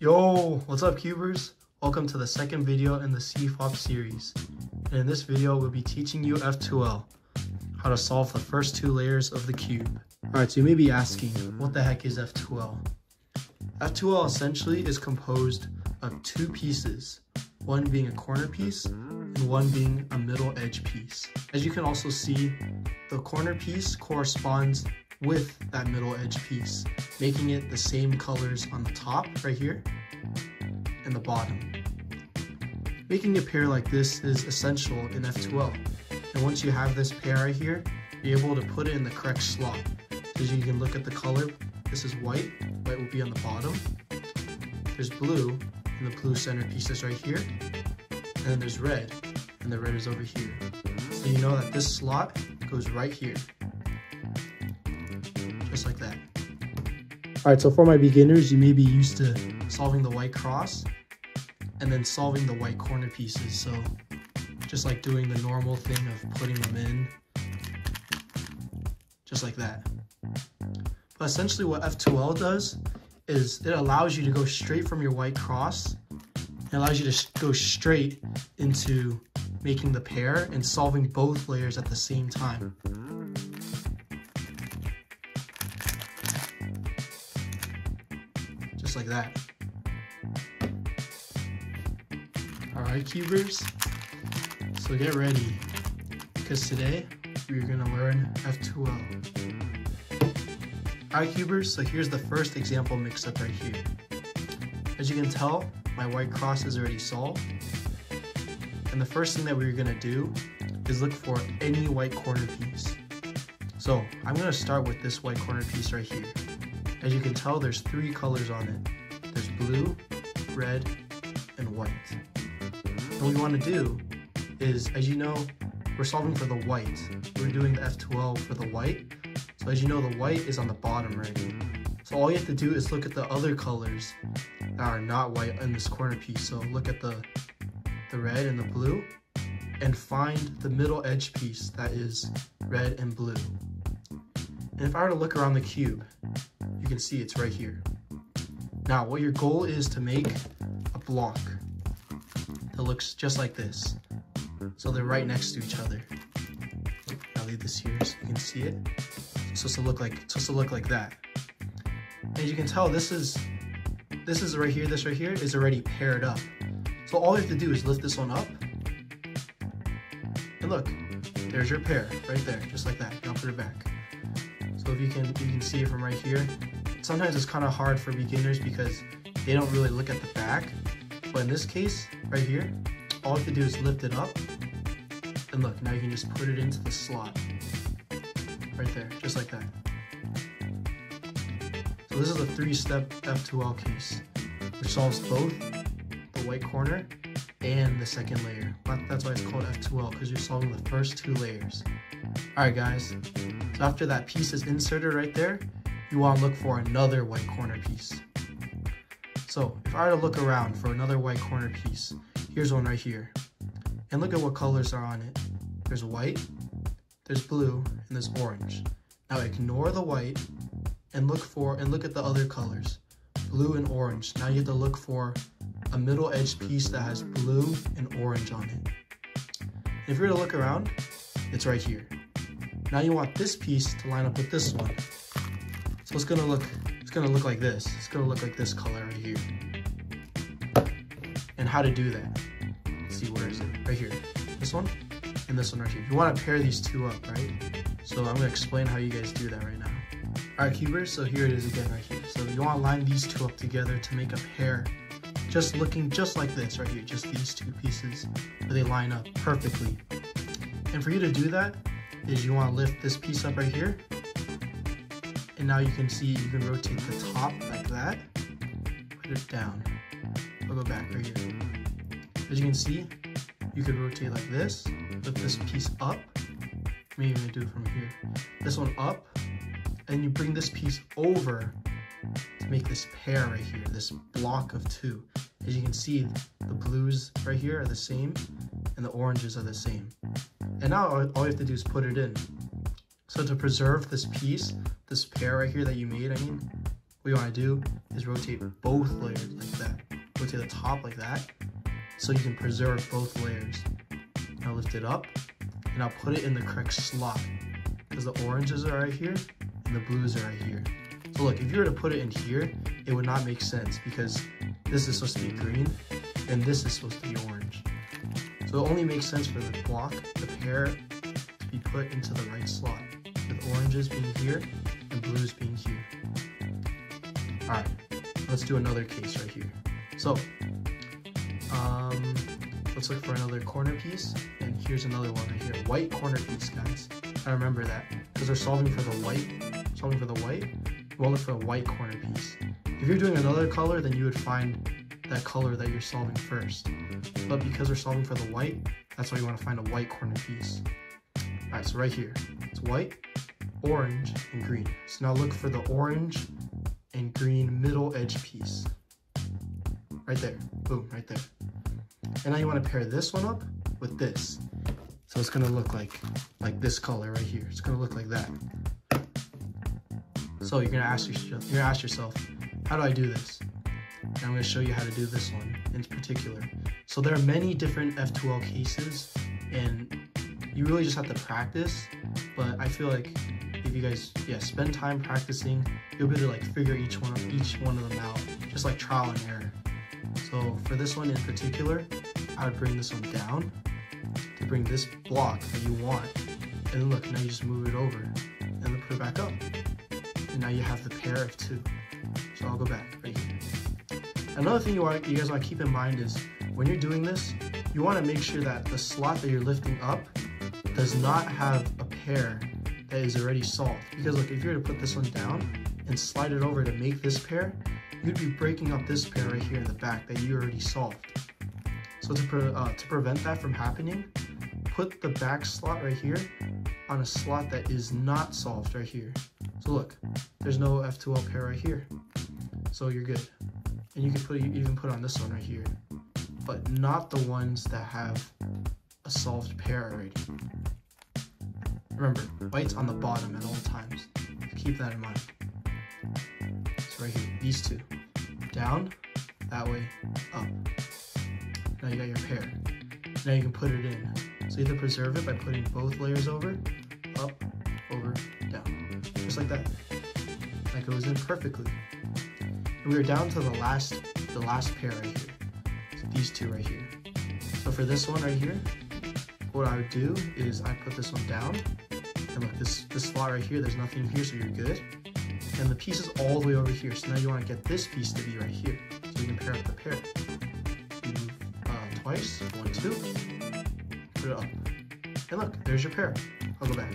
Yo, what's up cubers? Welcome to the second video in the CFOP series. And in this video, we'll be teaching you F2L, how to solve the first two layers of the cube. Alright, so you may be asking, what the heck is F2L? F2L essentially is composed of two pieces, one being a corner piece and one being a middle edge piece. As you can also see, the corner piece corresponds with that middle edge piece, making it the same colors on the top right here and the bottom. Making a pair like this is essential in F2L, and once you have this pair right here, you're able to put it in the correct slot. As you can look at the color, this is white, white will be on the bottom, there's blue, and the blue center piece is right here, and then there's red, and the red is over here. So you know that this slot goes right here. Just like that. Alright, so for my beginners, you may be used to solving the white cross and then solving the white corner pieces. So just like doing the normal thing of putting them in, just like that. But essentially what F2L does is it allows you to go straight from your white cross. It allows you to go straight into making the pair and solving both layers at the same time. Just like that. Alright cubers, so get ready, because today we're going to learn F2L. Alright cubers, so here's the first example mix-up right here. As you can tell, my white cross is already solved. And the first thing that we're going to do is look for any white corner piece. So I'm going to start with this white corner piece right here. As you can tell, there's three colors on it. There's blue, red, and white. What we want to do is, as you know, we're solving for the white. We're doing the F2L for the white. So as you know, the white is on the bottom right here. So all you have to do is look at the other colors that are not white in this corner piece. So look at the red and the blue and find the middle edge piece that is red and blue. And if I were to look around the cube, you can see it's right here. Now, what your goal is to make a block that looks just like this. So they're right next to each other. I'll leave this here so you can see it. It's supposed to look like that. As you can tell, this is right here, this right here is already paired up. So all you have to do is lift this one up. And look, there's your pair right there, just like that. Now put it back. So if you can see it from right here. Sometimes it's kind of hard for beginners because they don't really look at the back. But in this case, right here, all you have to do is lift it up. And look, now you can just put it into the slot. Right there, just like that. So this is a three-step F2L case, which solves both the white corner and the second layer. That's why it's called F2L, because you're solving the first two layers. Alright guys, so after that piece is inserted right there, you want to look for another white corner piece. So if I were to look around for another white corner piece, here's one right here. And look at what colors are on it. There's white, there's blue, and there's orange. Now ignore the white and look at the other colors, blue and orange. Now you have to look for a middle edge piece that has blue and orange on it. And if you were to look around, it's right here. Now you want this piece to line up with this one. So it's gonna look like this. It's gonna look like this color right here. And how to do that? Let's see, where is it? Right here. This one and this one right here. You want to pair these two up, right? So I'm gonna explain how you guys do that right now. Alright cubers, so here it is again right here. So you want to line these two up together to make a pair, just looking just like this right here, just these two pieces where they line up perfectly. And for you to do that is you want to lift this piece up right here, and now you can see you can rotate the top like that, put it down. I'll go back right here. As you can see, you could rotate like this, lift this piece up, maybe even do it from here, this one up, and you bring this piece over to make this pair right here, this block of two. As you can see, the blues right here are the same and the oranges are the same. And now all you have to do is put it in. So to preserve this piece, this pair right here that you made, what you want to do is rotate both layers like that. Rotate the top like that, so you can preserve both layers. Now lift it up, and I'll put it in the correct slot, because the oranges are right here, and the blues are right here. So look, if you were to put it in here, it would not make sense, because this is supposed to be green, and this is supposed to be orange. So it only makes sense for the block, the pair, to be put into the right slot, with oranges being here, and blues being here. Alright, let's do another case right here. So, let's look for another corner piece, and here's another one right here. White corner piece, guys. I remember that, because they're solving for the white. We'll look for a white corner piece. If you're doing another color, then you would find that color that you're solving first. But because we're solving for the white, that's why you want to find a white corner piece. Alright, so right here, it's white, orange, and green. So now look for the orange and green middle edge piece. Right there, boom, right there. And now you want to pair this one up with this. So it's gonna look like this color right here. It's gonna look like that. So you're gonna ask yourself, how do I do this? And I'm gonna show you how to do this one in particular. So there are many different F2L cases, and you really just have to practice. But I feel like if you guys, spend time practicing, you'll be able to like figure each one of them out, just like trial and error. So for this one in particular, I would bring this one down to bring this block that you want. And then look, now you just move it over and then put it back up. And now you have the pair of two. So I'll go back right here. Another thing you guys want to keep in mind is when you're doing this, you want to make sure that the slot that you're lifting up does not have a pair that is already solved. Because look, if you were to put this one down and slide it over to make this pair, you'd be breaking up this pair right here in the back that you already solved. So to prevent that from happening, put the back slot right here on a slot that is not solved right here. So look, there's no F2L pair right here. So you're good. And you can even put on this one right here, but not the ones that have a solved pair already. Remember, white's on the bottom at all times. Keep that in mind. So right here, these two. Down, that way, up. Now you got your pair. Now you can put it in. So either preserve it by putting both layers over, up, over, down. Just like that. That goes in perfectly. And we're down to the last pair right here. So these two right here. So for this one right here, what I would do is I put this one down. And look, this slot right here, there's nothing here, so you're good. And the piece is all the way over here. So now you want to get this piece to be right here. So you can pair up the pair. So you move twice, 1, 2, put it up. And look, there's your pair. I'll go back.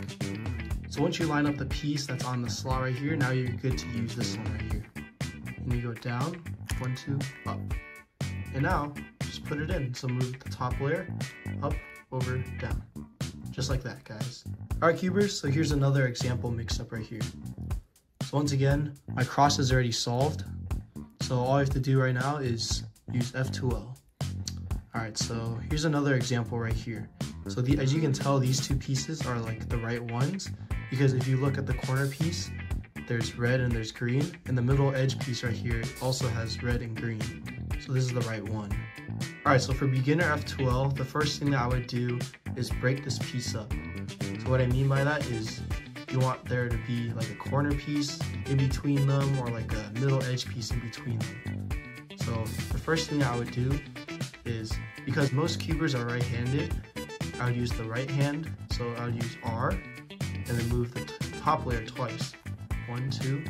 So once you line up the piece that's on the slot right here, now you're good to use this one right here. And you go down, 1, 2, up. And now, just put it in. So move the top layer, up, over, down. Just like that, guys. Alright, cubers, so here's another example mix-up right here. So once again, my cross is already solved. So all I have to do right now is use F2L. Alright, so here's another example right here. So as you can tell, these two pieces are like the right ones, because if you look at the corner piece, there's red and there's green, and the middle edge piece right here also has red and green. So this is the right one. Alright, so for beginner F2L, the first thing that I would do is break this piece up. So what I mean by that is you want there to be like a corner piece in between them, or like a middle edge piece in between them. So the first thing I would do is, because most cubers are right-handed, I would use the right hand. So I would use R and then move the top layer twice. 1, 2,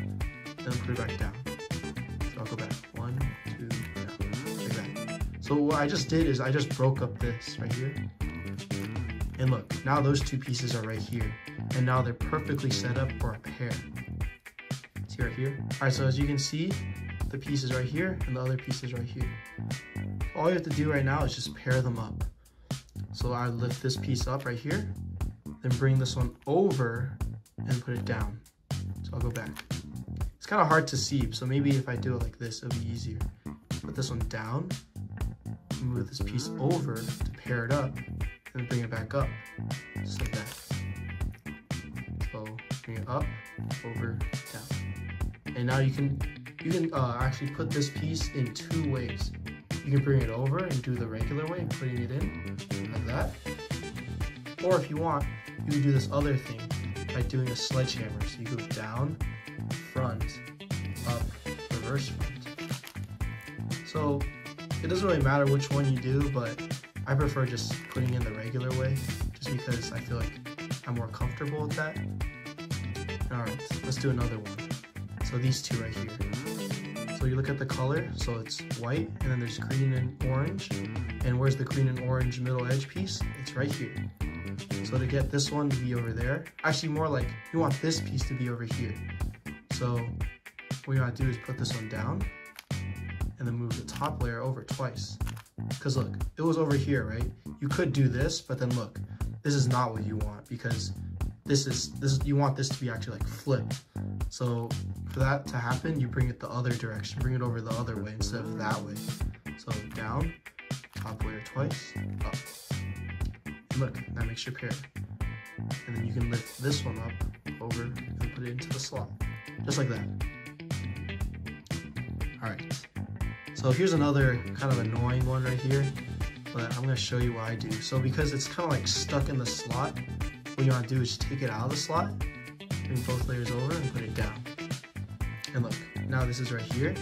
then put it back down. So I'll go back. 1, 2, down. Like that. So what I just did is I just broke up this right here. And look, now those two pieces are right here. And now they're perfectly set up for a pair. See right here? Alright, so as you can see, the piece is right here and the other piece is right here. All you have to do right now is just pair them up. So I lift this piece up right here, then bring this one over and put it down. So I'll go back. It's kind of hard to see, so maybe if I do it like this, it'll be easier. Put this one down, move this piece over to pair it up, and bring it back up, just like that. So bring it up, over, down. And now you can you can actually put this piece in two ways. You can bring it over and do the regular way, putting it in like that. Or if you want, you can do this other thing by doing a sledgehammer. So you go down, front, up, reverse front. So it doesn't really matter which one you do, but I prefer just putting in the regular way, just because I feel like I'm more comfortable with that. Alright, let's do another one. So these two right here. So you look at the color, so it's white, and then there's green and orange. And where's the green and orange middle edge piece? It's right here. So to get this one to be over there, actually more like you want this piece to be over here. So what you want to do is put this one down, and then move the top layer over twice. Because look, it was over here, right? You could do this, but then look, this is not what you want, because this is you want this to be actually like flipped. So for that to happen, you bring it the other direction, bring it over the other way instead of that way. So down, top layer twice, up. And look, that makes your pair. And then you can lift this one up over and put it into the slot, just like that. All right. So here's another kind of annoying one right here, but I'm gonna show you what I do. So because it's kind of like stuck in the slot, what you wanna do is take it out of the slot, bring both layers over and put it down. And look, now this is right here,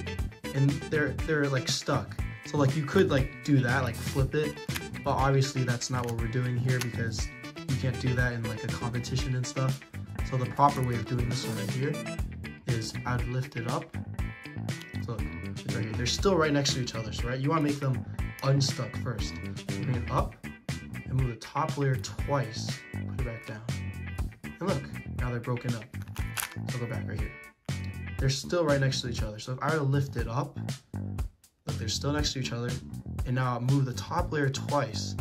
and they're like stuck. So like you could like do that, like flip it, but obviously that's not what we're doing here, because you can't do that in like a competition and stuff. So the proper way of doing this one right here is I'd lift it up. So look, it's right here. They're still right next to each other, so right, you want to make them unstuck first. Bring it up and move the top layer twice, put it back down. And look, now they're broken up. So go back right here. They're still right next to each other. So if I were to lift it up, look, they're still next to each other. And now I'll move the top layer twice.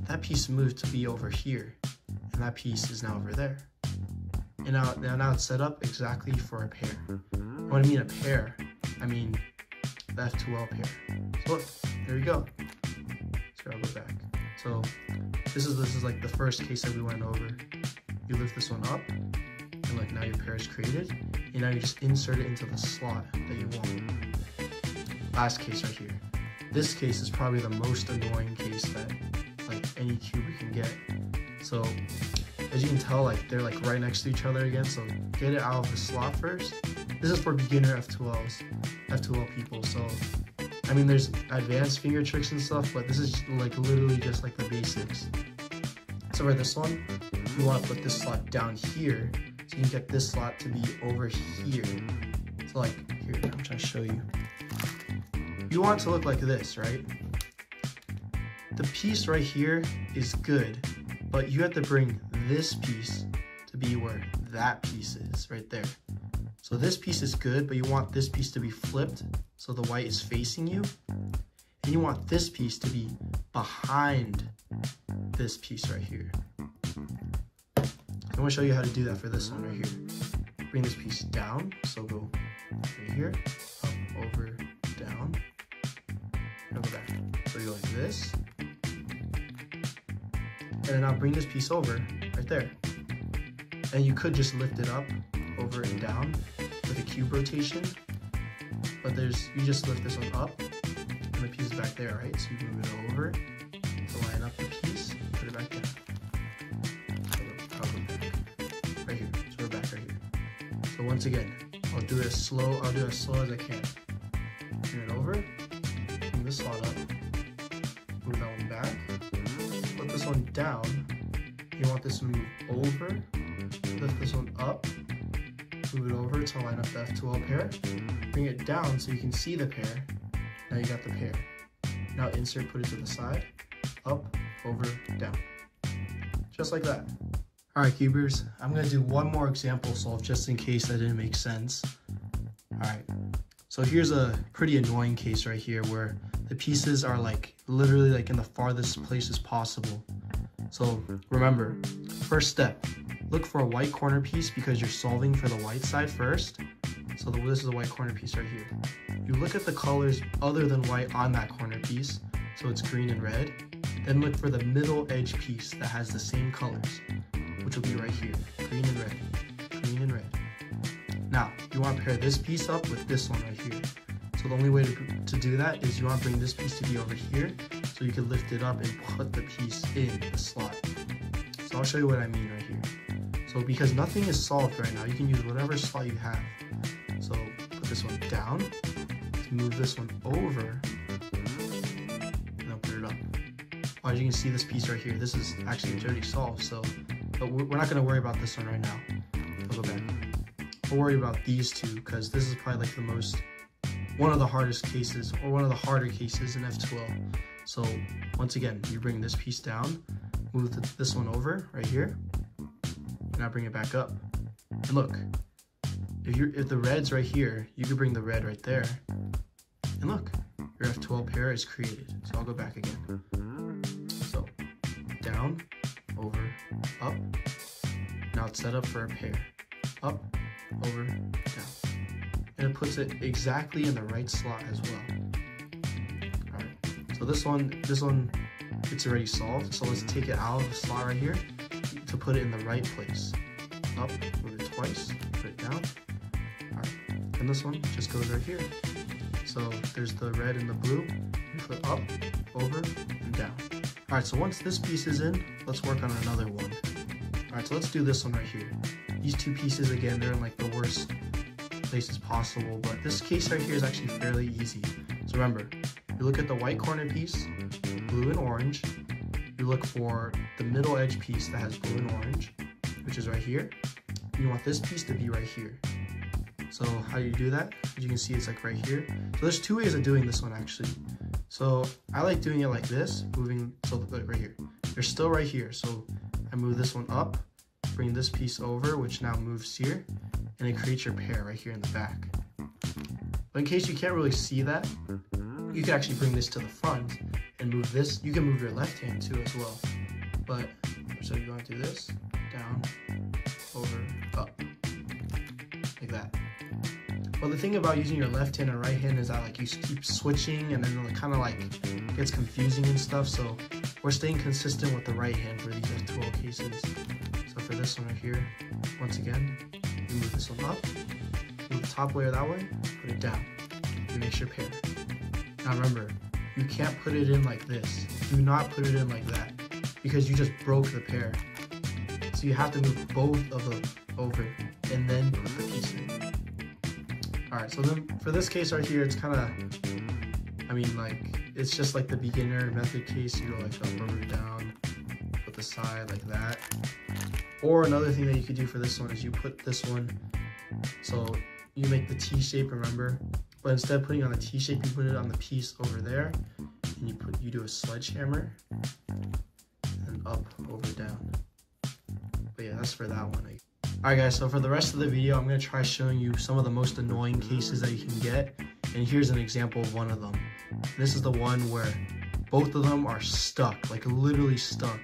That piece moved to be over here, and that piece is now over there. And now it's set up exactly for a pair. When I mean a pair, I mean the F2L pair. So look, there you go. So I'll go back. So this is like the first case that we went over. You lift this one up, and look, now your pair is created, and now you just insert it into the slot that you want. Last case right here. This case is probably the most annoying case that like any cuber can get. So as you can tell, like they're like right next to each other again. So get it out of the slot first. This is for beginner F2L people. So I mean, there's advanced finger tricks and stuff, but this is like literally just like the basics. So for this one, you want to put this slot down here, so you can get this slot to be over here. So like here, I'm trying to show you. You want it to look like this, right? The piece right here is good, but you have to bring this piece to be where that piece is, right there. So this piece is good, but you want this piece to be flipped so the white is facing you. And you want this piece to be behind this piece right here. I'm gonna show you how to do that for this one right here. Bring this piece down, so go right here, up, over, down, and go back. So you go like this, and then I'll bring this piece over right there. And you could just lift it up, over and down with a cube rotation, but you just lift this one up, and the piece is back there, right? So you move it over to line up the piece, put it back down. I'll go back right here. So we're back right here. So once again, I'll do it as slow as I can. Bring it over, bring this slot up, move that one back, put this one down. You want this to move over, lift this one up, move it over to line up the F2L pair, bring it down so you can see the pair. Now you got the pair. Now insert, put it to the side, up, over, down. Just like that. All right, cubers, I'm gonna do one more example solve just in case that didn't make sense. All right, so here's a pretty annoying case right here where the pieces are like literally like in the farthest places possible. So remember, first step, look for a white corner piece because you're solving for the white side first. So this is a white corner piece right here. You look at the colors other than white on that corner piece, so it's green and red. Then look for the middle edge piece that has the same colors, which will be right here, green and red, green and red. Now, you want to pair this piece up with this one right here. So the only way to do that is you want to bring this piece to be over here so you can lift it up and put the piece in the slot. So I'll show you what I mean right here. So because nothing is solved right now, you can use whatever slot you have. So put this one down, move this one over, and I'll put it up. As you can see, this piece right here, this is actually already solved, so but we're not going to worry about this one right now. I'll go back. We'll worry about these two because this is probably like one of the hardest cases, or one of the harder cases in F2L. So once again, you bring this piece down, move this one over right here, and now bring it back up. And look, if the red's right here, you can bring the red right there, and look, your F2L pair is created. So I'll go back again. So down, over, up. Now it's set up for a pair. Up, over, down. And it puts it exactly in the right slot as well. All right, so this one, it's already solved. So let's take it out of the slot right here to put it in the right place. Up, move it twice, put it down. All right, and this one just goes right here. So there's the red and the blue. You flip up, over, and down. All right, so once this piece is in, let's work on another one. All right, so let's do this one right here. These two pieces, again, they're in like the worst places possible, but this case right here is actually fairly easy. So remember, you look at the white corner piece, blue and orange. You look for the middle edge piece that has blue and orange, which is right here. You want this piece to be right here. So how do you do that? As you can see, it's like right here. So there's two ways of doing this one actually. So I like doing it like this, moving, so like right here. They're still right here. So I move this one up, bring this piece over, which now moves here, and it creates your pair right here in the back. But in case you can't really see that, you can actually bring this to the front and move this. You can move your left hand too as well. But, so you want to do this, down, over, up, like that. Well, the thing about using your left hand and right hand is that like you keep switching and then it kind of like gets confusing and stuff. So we're staying consistent with the right hand for these F2L cases. So for this one right here, once again, you move this one up, move the top layer that way, put it down, and make your pair. Now remember, you can't put it in like this. Do not put it in like that because you just broke the pair. So you have to move both of them over and then put the piece in. Alright, so then for this case right here, it's kind of, I mean like, it's just like the beginner method case. You go like up, over, down, put the side like that. Or another thing that you could do for this one is you put this one, so you make the T shape, remember? But instead of putting it on the T shape, you put it on the piece over there, and you do a sledgehammer, and up, over, down. But yeah, that's for that one. Alright guys, so for the rest of the video, I'm going to try showing you some of the most annoying cases that you can get, and here's an example of one of them. This is the one where both of them are stuck, like literally stuck,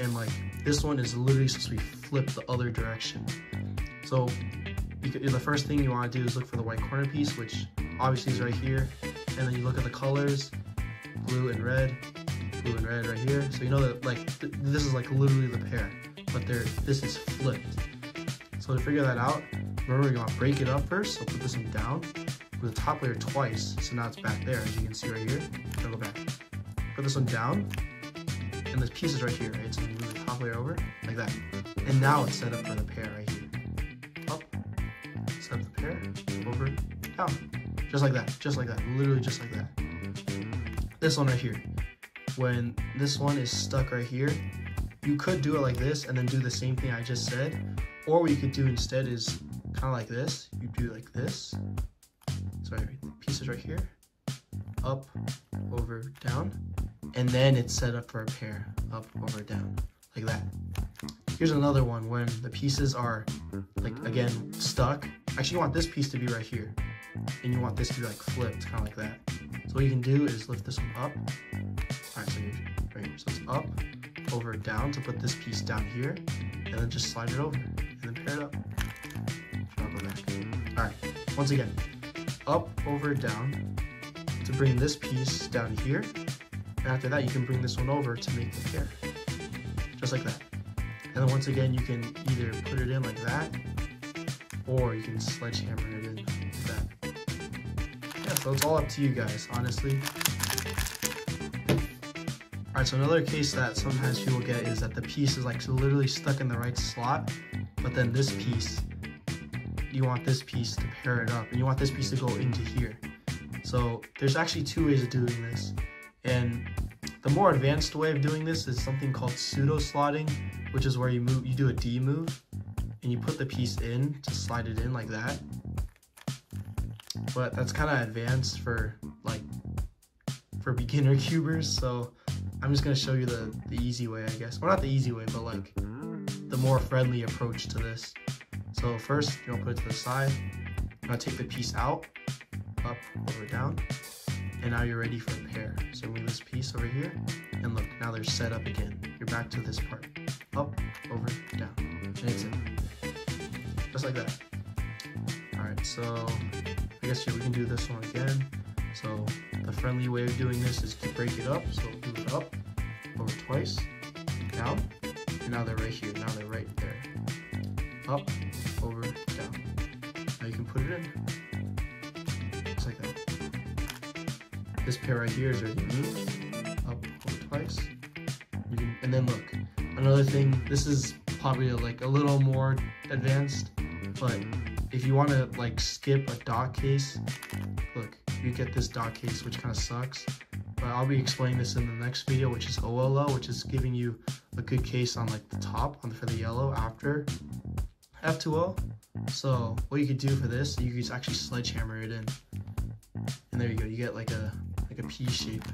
and like this one is literally supposed to be flipped the other direction. So the first thing you want to do is look for the white corner piece, which obviously is right here, and then you look at the colors, blue and red right here. So you know that like this is like literally the pair, but this is flipped. So to figure that out, remember you want to break it up first. So put this one down with the top layer twice. So now it's back there, as you can see right here. I'll go back. Put this one down, and this piece is right here, right? So you move the top layer over like that, and now it's set up for the pair right here. Up, set up the pair, over, down, just like that, literally just like that. This one right here, when this one is stuck right here, you could do it like this and then do the same thing I just said. Or what you could do instead is kind of like this. You do like this. Sorry, the piece is right here. Up, over, down. And then it's set up for a pair. Up, over, down. Like that. Here's another one when the pieces are, like, again, stuck. Actually, you want this piece to be right here. And you want this to be, like, flipped, kind of like that. So what you can do is lift this one up. Alright, so you're right here. So it's up, over, down to put this piece down here. And then just slide it over. And then pair it up. I'll go back. Alright, once again, up, over, down to bring this piece down here. And after that, you can bring this one over to make the pair. Just like that. And then once again, you can either put it in like that, or you can sledgehammer it in like that. Yeah, so it's all up to you guys, honestly. Alright, so another case that sometimes people get is that the piece is like literally stuck in the right slot, but then this piece, you want this piece to pair it up, and you want this piece to go into here. So there's actually two ways of doing this, and the more advanced way of doing this is something called pseudo slotting, which is where you do a D move, and you put the piece in to slide it in like that. But that's kind of advanced for beginner cubers, so I'm just gonna show you the easy way, I guess. Well, not the easy way, but like the more friendly approach to this. So first, you're gonna put it to the side. You're gonna take the piece out, up, over, down, and now you're ready for a pair. So move this piece over here, and look, now they're set up again. You're back to this part. Up, over, down, and it's in. Just like that. Alright, so I guess we can do this one again. So the friendly way of doing this is to break it up. So move it up, over twice, down, and now they're right here. Now they're right there. Up, over, down. Now you can put it in. Just like that. This pair right here is ready to move. Up, over twice. And then look, another thing, this is probably like a little more advanced, but if you want to like skip a dot case, look, you get this dot case, which kind of sucks, but I'll be explaining this in the next video, which is OLO, which is giving you a good case on like the top for the yellow after F2O. So what you could do for this, you could actually sledgehammer it in, and there you go, you get like a P shape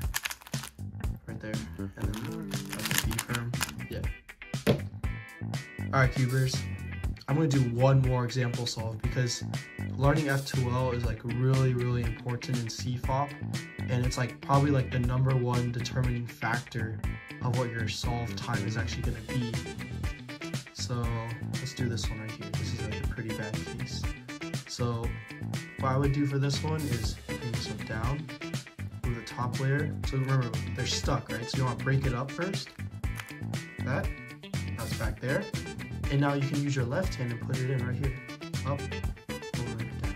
right there, and then like a B firm. Yeah. Alright, cubers, I'm going to do one more example solve because learning F2L is like really important in CFOP, and it's like probably like the #1 determining factor of what your solve time is actually going to be. So let's do this one right here. This is like a pretty bad case. So what I would do for this one is bring this one down, move the top layer. So remember, they're stuck, right? So you want to break it up first. That. Now it's back there. And now you can use your left hand and put it in right here. Up, over, down.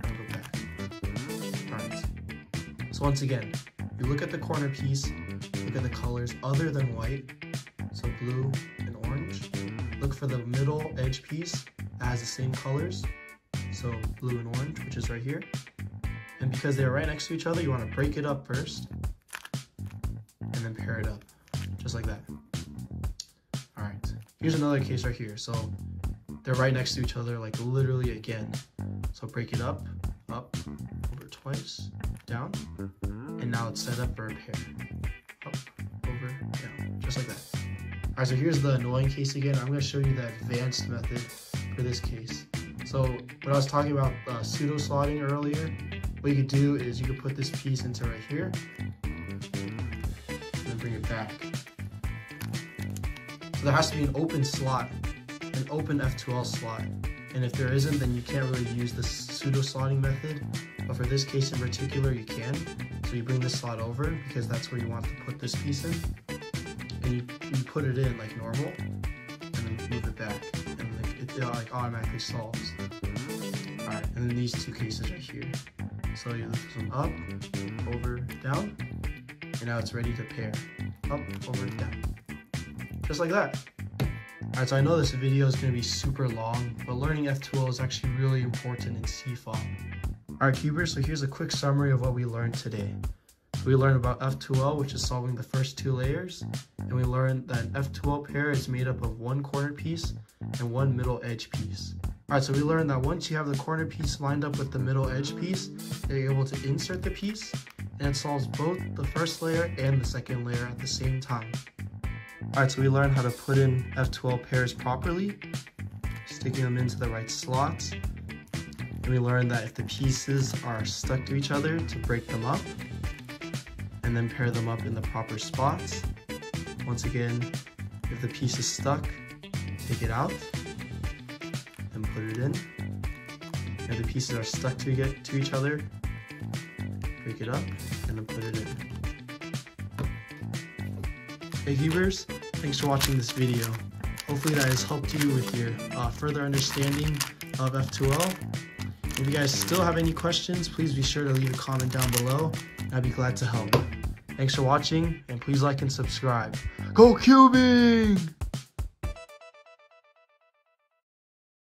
And go back. Alright. So once again, you look at the corner piece, look at the colors other than white. So blue and orange. Look for the middle edge piece that has the same colors. So blue and orange, which is right here. And because they're right next to each other, you want to break it up first. And then pair it up. Just like that. Alright. Here's another case right here. So they're right next to each other, like literally again. So break it up, over twice, down, and now it's set up for a pair. Up, over, down, just like that. Alright, so here's the annoying case again. I'm going to show you the advanced method for this case. So when I was talking about pseudo slotting earlier, what you could do is you could put this piece into right here, and then bring it back. So there has to be an open slot, an open F2L slot, and if there isn't, then you can't really use the pseudo slotting method, but for this case in particular, you can. So you bring this slot over, because that's where you want to put this piece in, and you put it in like normal, and then move it back, and it like automatically solves. Alright, and then these two cases right here. So you lift this one up, over, down, and now it's ready to pair. Up, over, down. Just like that. Alright, so I know this video is going to be super long, but learning F2L is actually really important in CFOP. Alright, cubers, so here's a quick summary of what we learned today. So we learned about F2L, which is solving the first two layers, and we learned that an F2L pair is made up of one corner piece and one middle edge piece. Alright, so we learned that once you have the corner piece lined up with the middle edge piece, you're able to insert the piece, and it solves both the first layer and the second layer at the same time. Alright, so we learned how to put in F2L pairs properly, sticking them into the right slots. And we learned that if the pieces are stuck to each other, to break them up, and then pair them up in the proper spots. Once again, if the piece is stuck, take it out, and put it in. If the pieces are stuck to each other, break it up, and then put it in. Hey viewers, thanks for watching this video. Hopefully that has helped you with your further understanding of F2L. If you guys still have any questions, please be sure to leave a comment down below. I'd be glad to help. Thanks for watching, and please like and subscribe. Go Cubing!